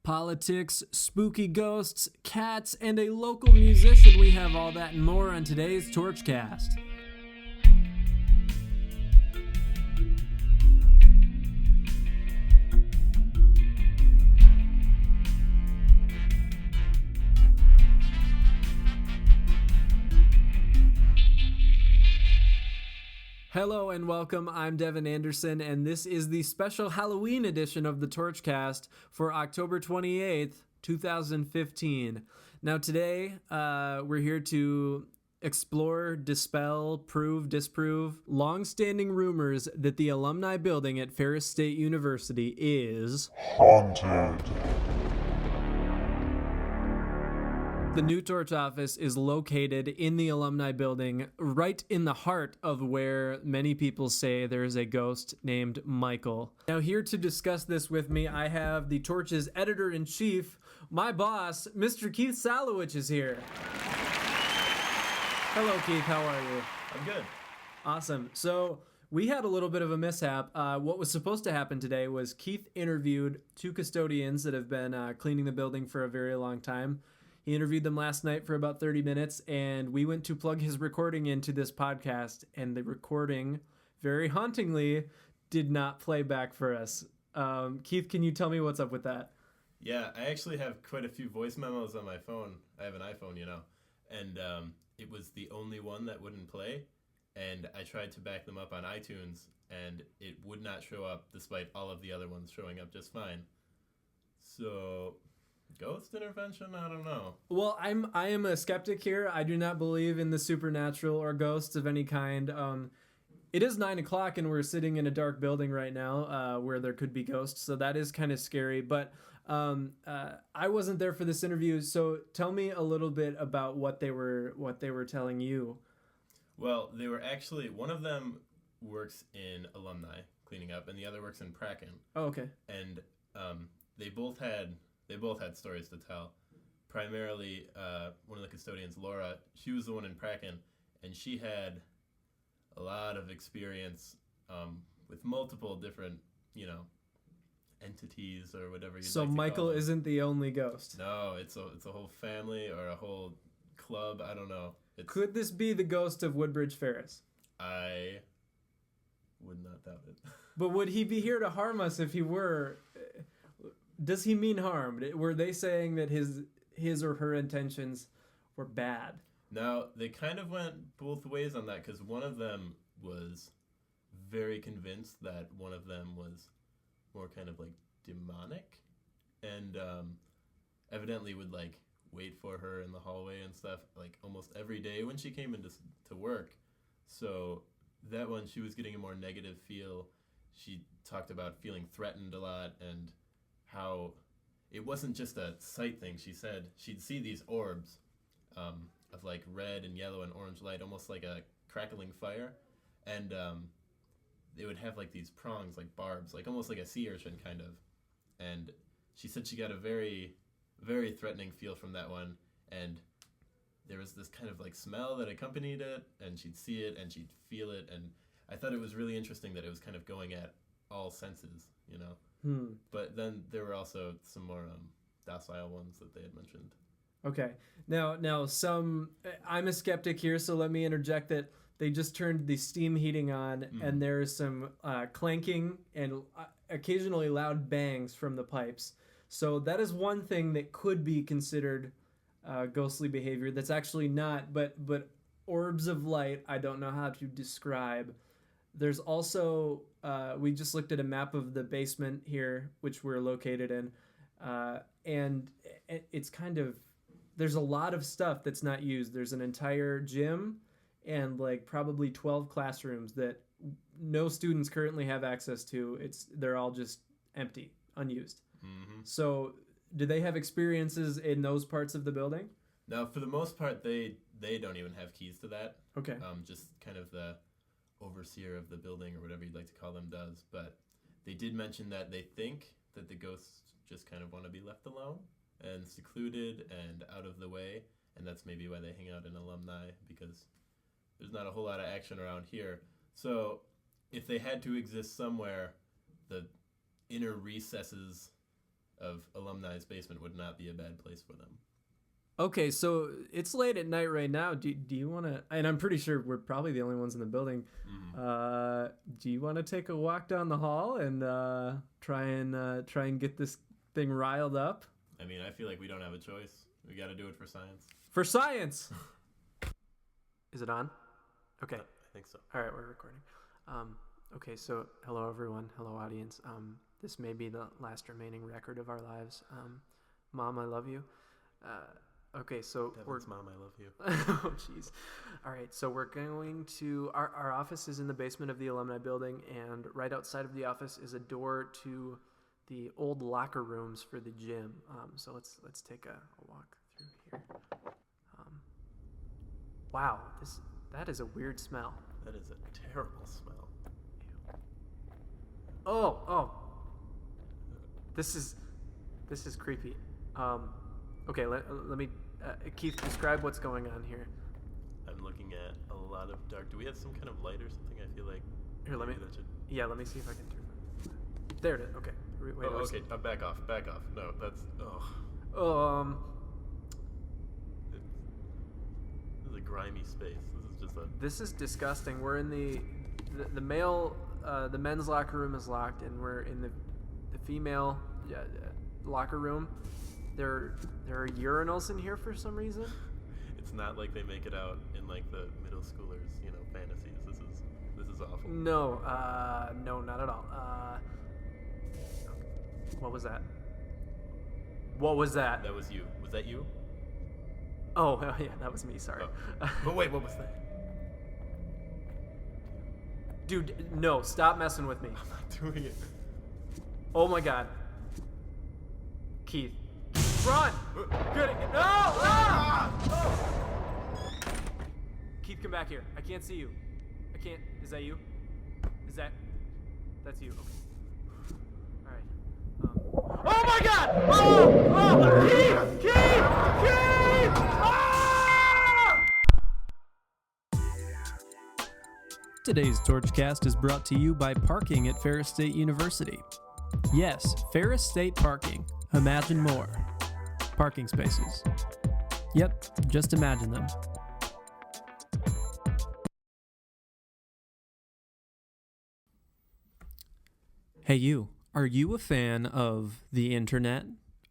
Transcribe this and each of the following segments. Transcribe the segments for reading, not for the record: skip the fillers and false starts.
Politics, spooky ghosts, cats, and a local musician. We have all that and more on today's Torchcast. Hello and welcome, I'm Devin Anderson, and this is the special Halloween edition of the Torchcast for October 28th, 2015. Now today, we're here to explore, dispel, prove, disprove long-standing rumors that the alumni building at Ferris State University is haunted. The new Torch office is located in the alumni building, right in the heart of where many people say there's a ghost named Michael. Now here to discuss this with me, I have the Torch's editor-in-chief, my boss, Mr. Keith Salowich is here. Hello, Keith. How are you? I'm good. Awesome. So we had a little bit of a mishap. What was supposed to happen today was Keith interviewed two custodians that have been cleaning the building for a very long time. He interviewed them last night for about 30 minutes, and we went to plug his recording into this podcast, and the recording, very hauntingly, did not play back for us. Keith, can you tell me what's up with that? Yeah, I actually have quite a few voice memos on my phone. I have an iPhone, and it was the only one that wouldn't play, and I tried to back them up on iTunes, and it would not show up despite all of the other ones showing up just fine. So, ghost intervention? I don't know. Well, I am a skeptic here. I do not believe in the supernatural or ghosts of any kind. It is 9 o'clock and we're sitting in a dark building right now where there could be ghosts, so that is kind of scary. But I wasn't there for this interview, so tell me a little bit about what they were telling you. Well, they were actually, one of them works in alumni cleaning up, and the other works in Kraken. Oh, okay. And they both had stories to tell. Primarily, one of the custodians, Laura, she was the one in Kraken, and she had a lot of experience with multiple different, entities or whatever you'd So like to Michael call them. isn't the only ghost. No, it's a whole family or a whole club. I don't know. Could this be the ghost of Woodbridge Ferris? I would not doubt it. But would he be here to harm us if he were? Does he mean harm? Were they saying that his or her intentions were bad? Now, they kind of went both ways on that, because one of them was very convinced that one of them was more kind of like demonic, and evidently would like wait for her in the hallway and stuff like almost every day when she came into to work. So that one, she was getting a more negative feel. She talked about feeling threatened a lot, and how it wasn't just a sight thing. She said she'd see these orbs of like red and yellow and orange light, almost like a crackling fire, and they would have like these prongs, like barbs, like almost like a sea urchin kind of. And she said she got a very, very threatening feel from that one, and there was this kind of like smell that accompanied it, and she'd see it and she'd feel it, and I thought it was really interesting that it was kind of going at all senses, But then there were also some more docile ones that they had mentioned. Okay. Now, I'm a skeptic here, so let me interject that they just turned the steam heating on, and there is some clanking and occasionally loud bangs from the pipes. So that is one thing that could be considered ghostly behavior. That's actually not, but orbs of light, I don't know how to describe. There's also, we just looked at a map of the basement here, which we're located in, and it's kind of, there's a lot of stuff that's not used. There's an entire gym and like probably 12 classrooms that no students currently have access to. They're all just empty, unused. Mm-hmm. So do they have experiences in those parts of the building? Now, for the most part, they don't even have keys to that. Okay. Just kind of the overseer of the building or whatever you'd like to call them does. But they did mention that they think that the ghosts just kind of want to be left alone and secluded and out of the way. And that's maybe why they hang out in alumni, because there's not a whole lot of action around here. So if they had to exist somewhere, the inner recesses of alumni alumni's basement would not be a bad place for them. Okay, so it's late at night right now. Do you want to? And I'm pretty sure we're probably the only ones in the building. Mm-hmm. Do you want to take a walk down the hall and try and get this thing riled up? I mean, I feel like we don't have a choice. We got to do it for science. For science. Is it on? Okay. I think so. All right, we're recording. Okay, so hello everyone, hello audience. This may be the last remaining record of our lives. Mom, I love you. Okay, so Mom, I love you. Oh, jeez. All right, so we're going to our office is in the basement of the alumni building, and right outside of the office is a door to the old locker rooms for the gym. So let's take a walk through here. Wow, that is a weird smell. That is a terrible smell. Oh, this is creepy. Okay, let me Keith, describe what's going on here. I'm looking at a lot of dark. Do we have some kind of light or something? I feel like here. Let me see if I can turn that. There it is. Okay. Wait, okay. Back off. No, that's This is a grimy space. This is disgusting. We're in the male, the men's locker room is locked, and we're in the female locker room. There are urinals in here for some reason. It's not like they make it out in like the middle schoolers, fantasies. This is awful. No, not at all. What was that? That was you. Was that you? Oh, yeah, that was me. Sorry. Oh. But wait, what was that? Dude, no, stop messing with me. I'm not doing it. Oh my God. Keith. Run! Good. No! Ah! Oh! Keith, come back here. I can't see you. I can't. Is that you? That's you. Okay. All right. Oh my God! Oh! Keith! Ah! Today's Torchcast is brought to you by parking at Ferris State University. Yes, Ferris State Parking. Imagine more. Parking spaces. Yep, just imagine them. Hey you, are you a fan of the internet?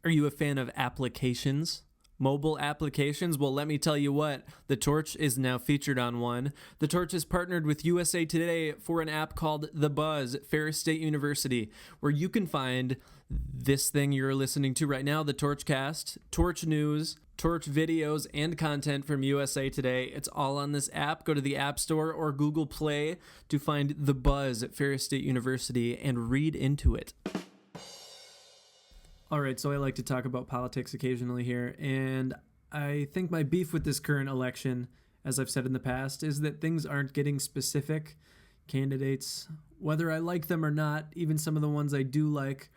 Are you a fan of applications? Mobile applications? Well, let me tell you what, The Torch is now featured on one. The Torch has partnered with USA Today for an app called The Buzz at Ferris State University, where you can find this thing you're listening to right now, the Torchcast, Torch News, Torch videos, and content from USA Today. It's all on this app. Go to the App Store or Google Play to find The Buzz at Ferris State University and read into it. All right, so I like to talk about politics occasionally here, and I think my beef with this current election, as I've said in the past, is that things aren't getting specific. Candidates, whether I like them or not, even some of the ones I do like,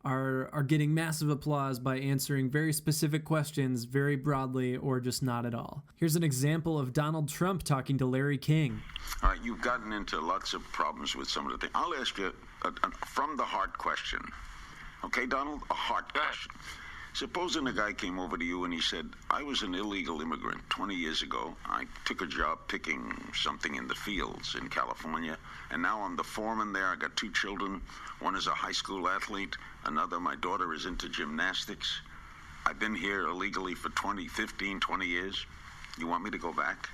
are getting massive applause by answering very specific questions very broadly or just not at all. Here's an example of Donald Trump talking to Larry King. All right, you've gotten into lots of problems with some of the things. I'll ask you a from the heart question. Okay, Donald, a heart question. Supposing a guy came over to you and he said, I was an illegal immigrant 20 years ago. I took a job picking something in the fields in California, and now I'm the foreman there. I got 2 children. One is a high school athlete. Another, my daughter, is into gymnastics. I've been here illegally for 15, 20 years. You want me to go back?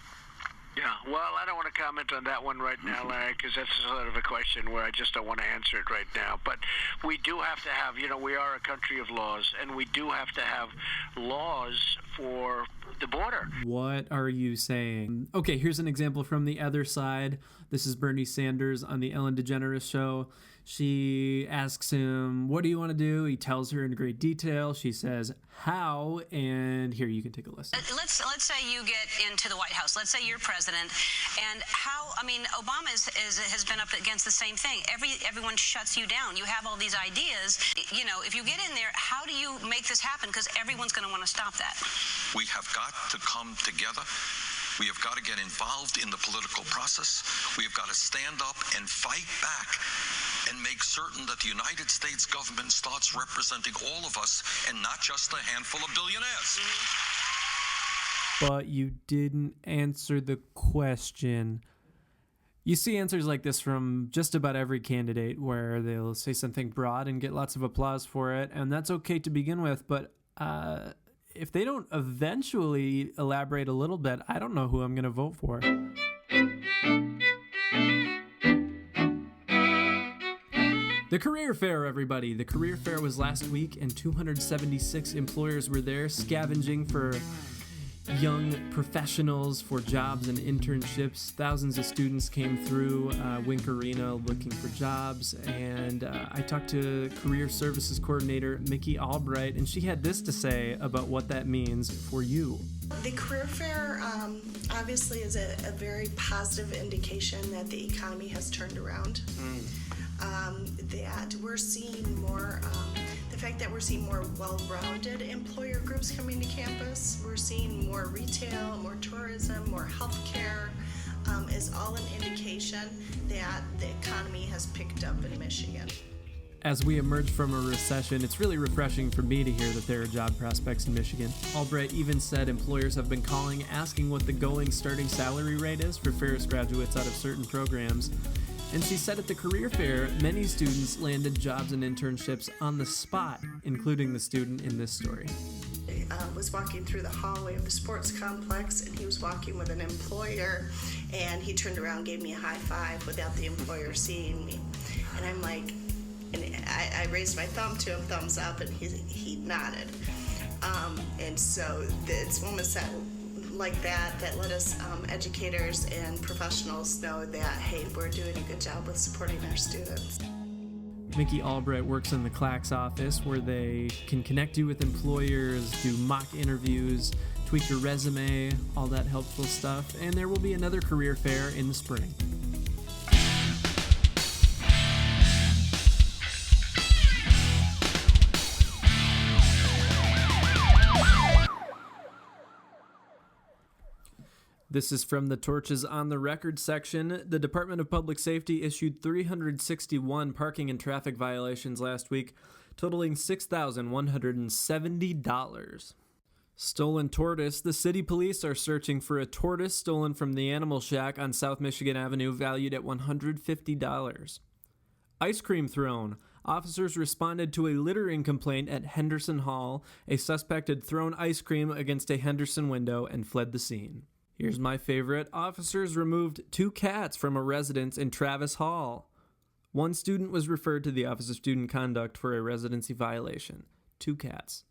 Yeah, well, I don't want to comment on that one right now, Larry, because that's sort of a question where I just don't want to answer it right now. But we do have to have, we are a country of laws, and we do have to have laws for the border. What are you saying? Okay, here's an example from the other side. This is Bernie Sanders on the Ellen DeGeneres show. She asks him, what do you want to do? He tells her in great detail. She says, how? And here, you can take a listen. Let's say you get into the White House. Let's say you're president. And Obama has been up against the same thing. Everyone shuts you down. You have all these ideas. If you get in there, how do you make this happen? Because everyone's going to want to stop that. We have got to come together. We have got to get involved in the political process. We have got to stand up and fight back and make certain that the United States government starts representing all of us and not just a handful of billionaires. But you didn't answer the question. You see answers like this from just about every candidate, where they'll say something broad and get lots of applause for it, and that's okay to begin with, but if they don't eventually elaborate a little bit, I don't know who I'm going to vote for. The career fair, everybody. The career fair was last week, and 276 employers were there scavenging for young professionals for jobs and internships. Thousands of students came through Wink Arena looking for jobs, and I talked to Career Services Coordinator Mickey Albright, and she had this to say about what that means for you. The career fair obviously is a very positive indication that the economy has turned around. That we're seeing more, the fact that we're seeing more well-rounded employer groups coming to campus, we're seeing more retail, more tourism, more healthcare, is all an indication that the economy has picked up in Michigan. As we emerge from a recession, it's really refreshing for me to hear that there are job prospects in Michigan. Albright even said employers have been calling, asking what the going starting salary rate is for Ferris graduates out of certain programs. And she said at the career fair, many students landed jobs and internships on the spot, including the student in this story. I was walking through the hallway of the sports complex, and he was walking with an employer, and he turned around and gave me a high five without the employer seeing me. And I'm like, and I raised my thumb to him, thumbs up, and he nodded. And so it's moments that like that let us educators and professionals know that, hey, we're doing a good job with supporting our students. Mickey Albright works in the CLACS office, where they can connect you with employers, do mock interviews, tweak your resume, all that helpful stuff. And there will be another career fair in the spring. This is from the Torch's On the Record section. The Department of Public Safety issued 361 parking and traffic violations last week, totaling $6,170. Stolen tortoise. The city police are searching for a tortoise stolen from the Animal Shack on South Michigan Avenue, valued at $150. Ice cream thrown. Officers responded to a littering complaint at Henderson Hall. A suspect had thrown ice cream against a Henderson window and fled the scene. Here's my favorite. Officers removed 2 cats from a residence in Travis Hall. 1 student was referred to the Office of Student Conduct for a residency violation. 2 cats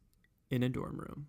in a dorm room.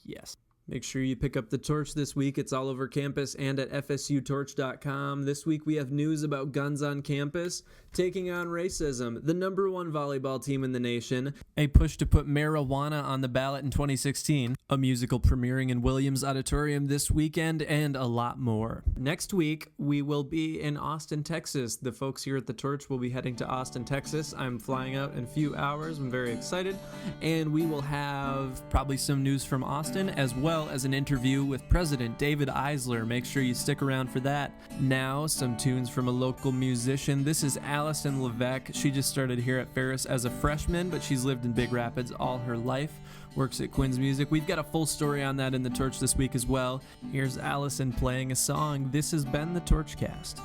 Yes. Make sure you pick up the Torch this week. It's all over campus and at fsutorch.com. This week we have news about guns on campus, taking on racism, the #1 volleyball team in the nation, a push to put marijuana on the ballot in 2016, a musical premiering in Williams Auditorium this weekend, and a lot more. Next week, we will be in Austin, Texas. The folks here at the Torch will be heading to Austin, Texas. I'm flying out in a few hours. I'm very excited. And we will have probably some news from Austin, as well as an interview with President David Eisler. Make sure you stick around for that. Now, some tunes from a local musician. This is Allison Levesque. She just started here at Ferris as a freshman, but she's lived in Big Rapids all her life. Works at Quinn's Music. We've got a full story on that in the Torch this week as well. Here's Allison playing a song. This has been the Torchcast.